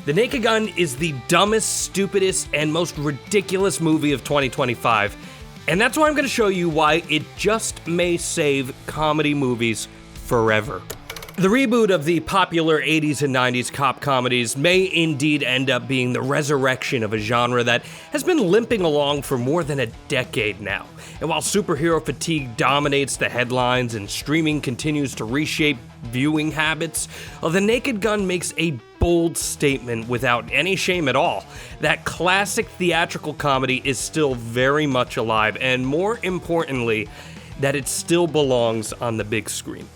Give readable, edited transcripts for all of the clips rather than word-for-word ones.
The Naked Gun is the dumbest, stupidest, and most ridiculous movie of 2025, and that's why I'm going to show you why it just may save comedy movies forever. The reboot of the popular 80s and 90s cop comedies may indeed end up being the resurrection of a genre that has been limping along for more than a decade now. And while superhero fatigue dominates the headlines and streaming continues to reshape viewing habits, The Naked Gun makes a bold statement without any shame at all. That classic theatrical comedy is still very much alive, and more importantly, that it still belongs on the big screen.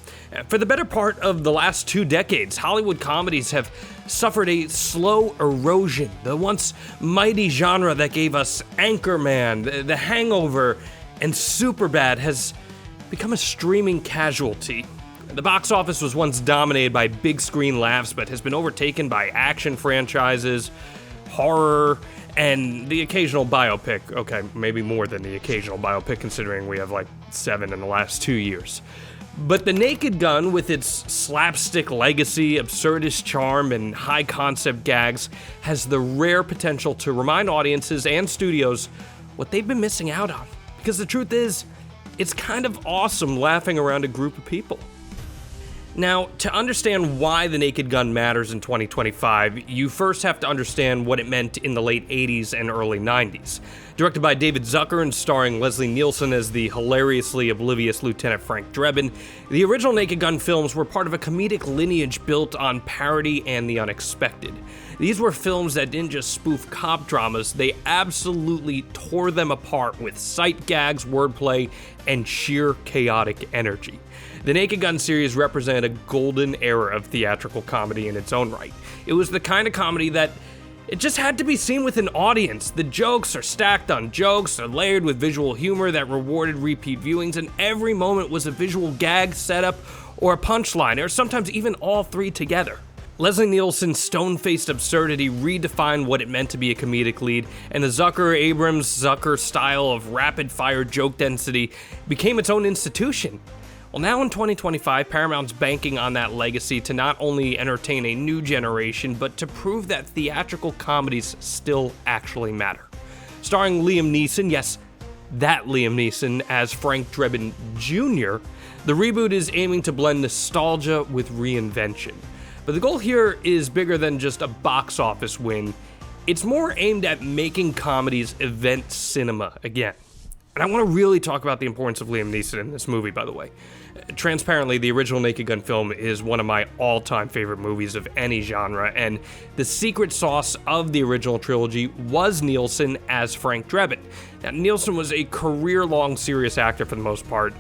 For the better part of the last 2 decades, Hollywood comedies have suffered a slow erosion. The once mighty genre that gave us Anchorman, The Hangover, and Superbad has become a streaming casualty. The box office was once dominated by big screen laughs, but has been overtaken by action franchises, horror, and the occasional biopic. Okay, maybe more than the occasional biopic, considering we have like 7 in the last 2 years. But The Naked Gun, with its slapstick legacy, absurdist charm, and high-concept gags, has the rare potential to remind audiences and studios what they've been missing out on. Because the truth is, it's kind of awesome laughing around a group of people. Now, to understand why The Naked Gun matters in 2025, you first have to understand what it meant in the late 80s and early 90s. Directed by David Zucker and starring Leslie Nielsen as the hilariously oblivious Lieutenant Frank Drebin, the original Naked Gun films were part of a comedic lineage built on parody and the unexpected. These were films that didn't just spoof cop dramas, they absolutely tore them apart with sight gags, wordplay, and sheer chaotic energy. The Naked Gun series represented a golden era of theatrical comedy in its own right. It was the kind of comedy that it just had to be seen with an audience. The jokes are stacked on jokes, are layered with visual humor that rewarded repeat viewings, and every moment was a visual gag, setup, or a punchline, or sometimes even all three together. Leslie Nielsen's stone-faced absurdity redefined what it meant to be a comedic lead, and the Zucker style of rapid-fire joke density became its own institution. Well, now in 2025, Paramount's banking on that legacy to not only entertain a new generation, but to prove that theatrical comedies still actually matter. Starring Liam Neeson, yes, that Liam Neeson, as Frank Drebin Jr., the reboot is aiming to blend nostalgia with reinvention. But the goal here is bigger than just a box office win. It's more aimed at making comedies event cinema again. And I want to really talk about the importance of Liam Neeson in this movie, by the way. Transparently, the original Naked Gun film is one of my all-time favorite movies of any genre, and the secret sauce of the original trilogy was Nielsen as Frank Drebin. Now, Nielsen was a career-long serious actor for the most part.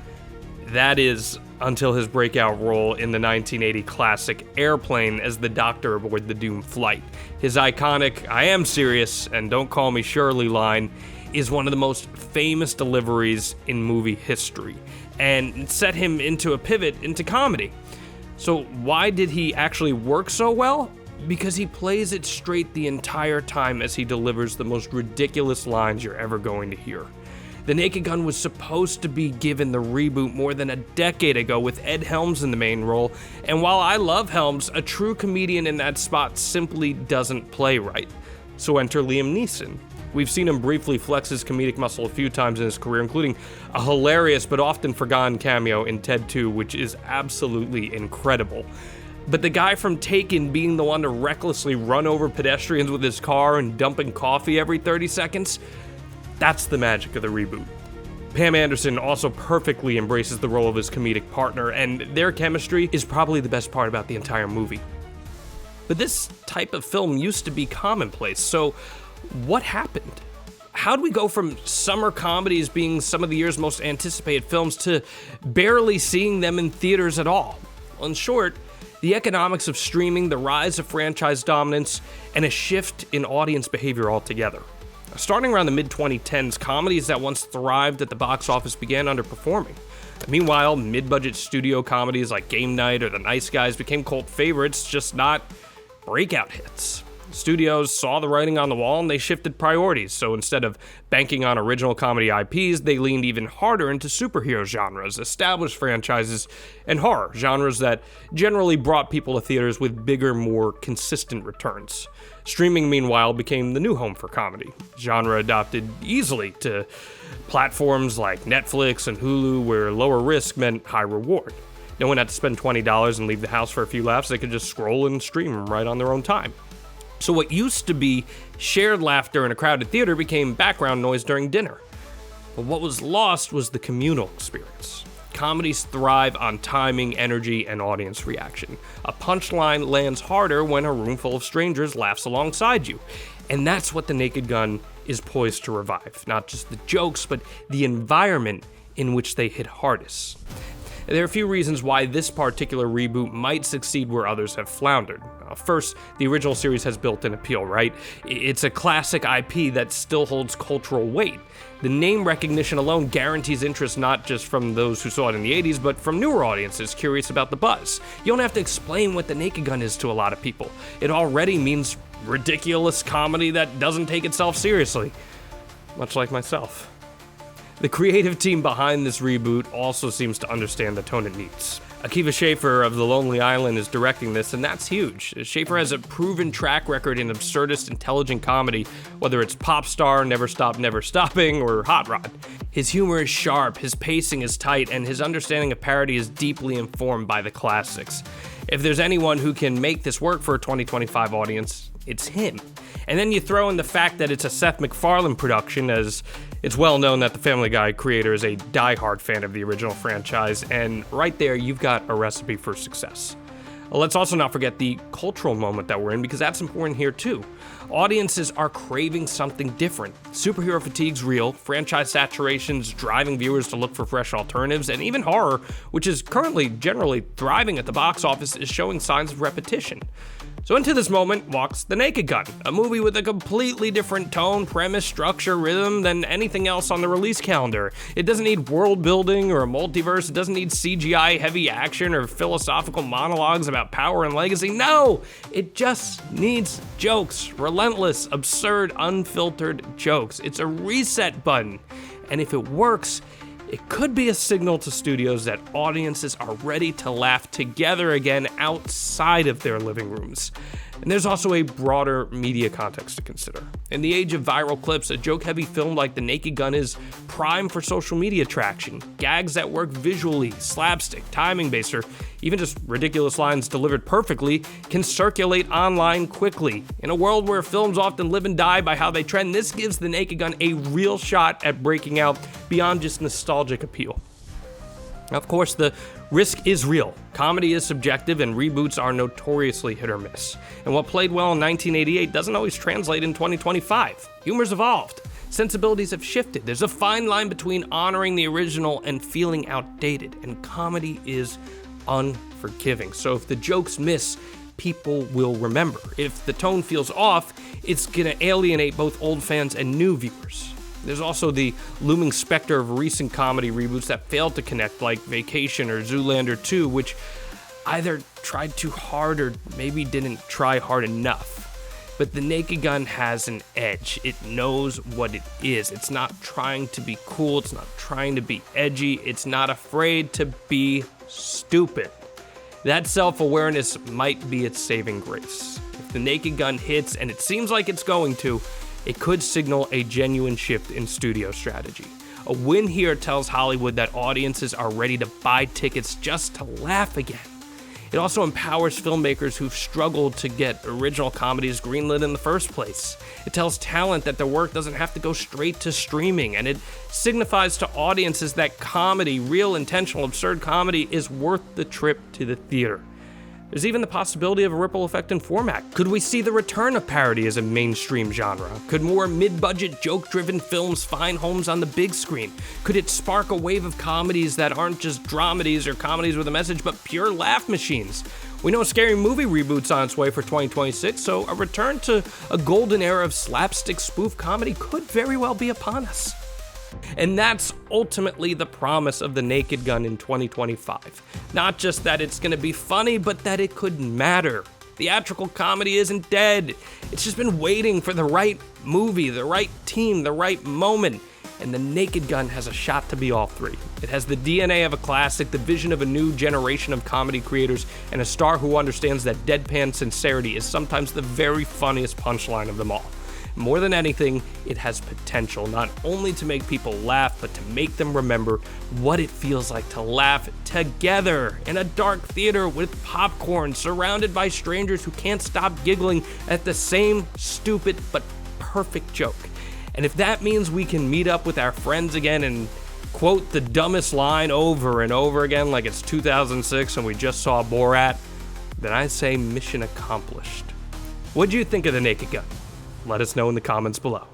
That is, until his breakout role in the 1980 classic Airplane as the doctor aboard the doomed flight. His iconic, "I am serious, and don't call me Shirley" line is one of the most famous deliveries in movie history, and set him into a pivot into comedy. So why did he actually work so well? Because he plays it straight the entire time as he delivers the most ridiculous lines you're ever going to hear. The Naked Gun was supposed to be given the reboot more than a decade ago with Ed Helms in the main role, and while I love Helms, a true comedian in that spot simply doesn't play right. So enter Liam Neeson. We've seen him briefly flex his comedic muscle a few times in his career, including a hilarious but often forgotten cameo in Ted 2, which is absolutely incredible. But the guy from Taken being the one to recklessly run over pedestrians with his car and dumping coffee every 30 seconds, that's the magic of the reboot. Pam Anderson also perfectly embraces the role of his comedic partner, and their chemistry is probably the best part about the entire movie. But this type of film used to be commonplace, so what happened? How do we go from summer comedies being some of the year's most anticipated films to barely seeing them in theaters at all? Well, in short, the economics of streaming, the rise of franchise dominance, and a shift in audience behavior altogether. Starting around the mid-2010s, comedies that once thrived at the box office began underperforming. Meanwhile, mid-budget studio comedies like Game Night or The Nice Guys became cult favorites, just not breakout hits. Studios saw the writing on the wall and they shifted priorities, so instead of banking on original comedy IPs, they leaned even harder into superhero genres, established franchises, and horror, genres that generally brought people to theaters with bigger, more consistent returns. Streaming, meanwhile, became the new home for comedy. Genre adopted easily to platforms like Netflix and Hulu, where lower risk meant high reward. No one had to spend $20 and leave the house for a few laughs. They could just scroll and stream right on their own time. So what used to be shared laughter in a crowded theater became background noise during dinner. But what was lost was the communal experience. Comedies thrive on timing, energy, and audience reaction. A punchline lands harder when a room full of strangers laughs alongside you. And that's what The Naked Gun is poised to revive. Not just the jokes, but the environment in which they hit hardest. There are a few reasons why this particular reboot might succeed where others have floundered. First, the original series has built-in appeal, right? It's a classic IP that still holds cultural weight. The name recognition alone guarantees interest not just from those who saw it in the 80s, but from newer audiences curious about the buzz. You don't have to explain what The Naked Gun is to a lot of people. It already means ridiculous comedy that doesn't take itself seriously. Much like myself. The creative team behind this reboot also seems to understand the tone it needs. Akiva Schaffer of The Lonely Island is directing this, and that's huge. Schaffer has a proven track record in absurdist, intelligent comedy, whether it's Pop Star, Never Stop, Never Stopping, or Hot Rod. His humor is sharp, his pacing is tight, and his understanding of parody is deeply informed by the classics. If there's anyone who can make this work for a 2025 audience, it's him. And then you throw in the fact that it's a Seth MacFarlane production, as it's well known that the Family Guy creator is a diehard fan of the original franchise, and right there you've got a recipe for success. Let's also not forget the cultural moment that we're in, because that's important here too. Audiences are craving something different. Superhero fatigue's real, franchise saturation's driving viewers to look for fresh alternatives, and even horror, which is currently generally thriving at the box office, is showing signs of repetition. So into this moment walks The Naked Gun, a movie with a completely different tone, premise, structure, rhythm than anything else on the release calendar. It doesn't need world building or a multiverse, it doesn't need CGI heavy action or philosophical monologues about power and legacy. No! It just needs jokes, relentless, absurd, unfiltered jokes. It's a reset button, and if it works, it could be a signal to studios that audiences are ready to laugh together again outside of their living rooms. And there's also a broader media context to consider. In the age of viral clips, a joke-heavy film like The Naked Gun is prime for social media traction. Gags that work visually, slapstick, timing-based, or even just ridiculous lines delivered perfectly can circulate online quickly. In a world where films often live and die by how they trend, this gives The Naked Gun a real shot at breaking out beyond just nostalgic appeal. Of course, the risk is real. Comedy is subjective, and reboots are notoriously hit or miss. And what played well in 1988 doesn't always translate in 2025. Humor's evolved. Sensibilities have shifted. There's a fine line between honoring the original and feeling outdated, and comedy is unforgiving. So if the jokes miss, people will remember. If the tone feels off, it's gonna alienate both old fans and new viewers. There's also the looming specter of recent comedy reboots that failed to connect, like Vacation or Zoolander 2, which either tried too hard or maybe didn't try hard enough. But The Naked Gun has an edge. It knows what it is. It's not trying to be cool. It's not trying to be edgy. It's not afraid to be stupid. That self-awareness might be its saving grace. If The Naked Gun hits, and it seems like it's going to, it could signal a genuine shift in studio strategy. A win here tells Hollywood that audiences are ready to buy tickets just to laugh again. It also empowers filmmakers who've struggled to get original comedies greenlit in the first place. It tells talent that their work doesn't have to go straight to streaming, and it signifies to audiences that comedy, real, intentional, absurd comedy, is worth the trip to the theater. There's even the possibility of a ripple effect in format. Could we see the return of parody as a mainstream genre? Could more mid-budget, joke-driven films find homes on the big screen? Could it spark a wave of comedies that aren't just dramedies or comedies with a message, but pure laugh machines? We know Scary Movie reboot's on its way for 2026, so a return to a golden era of slapstick spoof comedy could very well be upon us. And that's ultimately the promise of The Naked Gun in 2025. Not just that it's going to be funny, but that it could matter. Theatrical comedy isn't dead. It's just been waiting for the right movie, the right team, the right moment. And The Naked Gun has a shot to be all three. It has the DNA of a classic, the vision of a new generation of comedy creators, and a star who understands that deadpan sincerity is sometimes the very funniest punchline of them all. More than anything, it has potential not only to make people laugh, but to make them remember what it feels like to laugh together in a dark theater with popcorn, surrounded by strangers who can't stop giggling at the same stupid but perfect joke. And if that means we can meet up with our friends again and quote the dumbest line over and over again like it's 2006 and we just saw Borat, then I say mission accomplished. What'd you think of The Naked Gun? Let us know in the comments below.